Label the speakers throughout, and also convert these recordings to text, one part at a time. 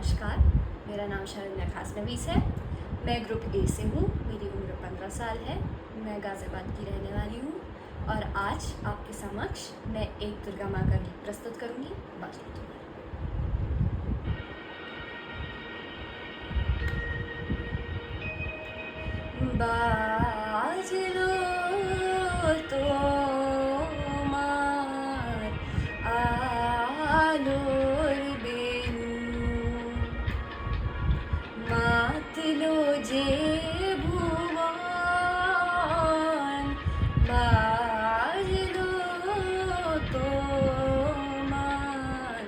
Speaker 1: नमस्कार, मेरा नाम शरण्या खासनवीस है। मैं ग्रुप ए से हूँ। मेरी उम्र 15 साल है। मैं गाज़ियाबाद की रहने वाली हूँ और आज आपके समक्ष मैं एक दुर्गा माँ का गीत प्रस्तुत करूँगी। बाकी बाज लो तो मार आलोर बेनु मातलो जे भुवन बाज लो तो मार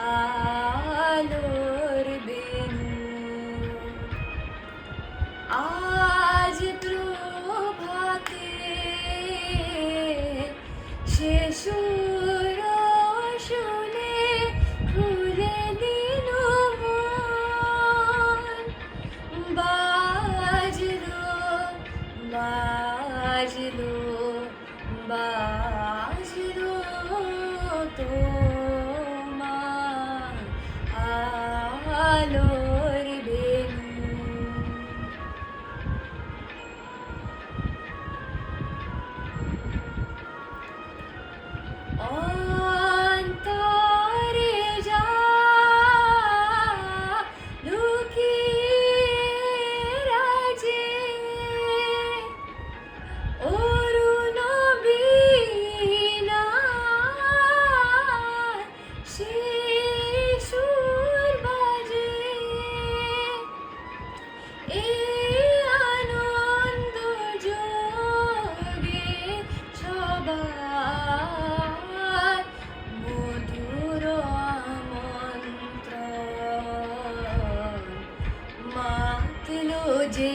Speaker 1: आलोर बेनु आज প্রভাতে শিশুর শুনে খুলে দিল মন বাজলো বাজলো বাজলো তোমার আলোর বেনু অন্তরে যা লুকিয়ে রাজে অরুণ বীণা সে সুর বাজে এই আনন্দ যোগে সবার মধুর আমন্ত্রণ মাতলো যে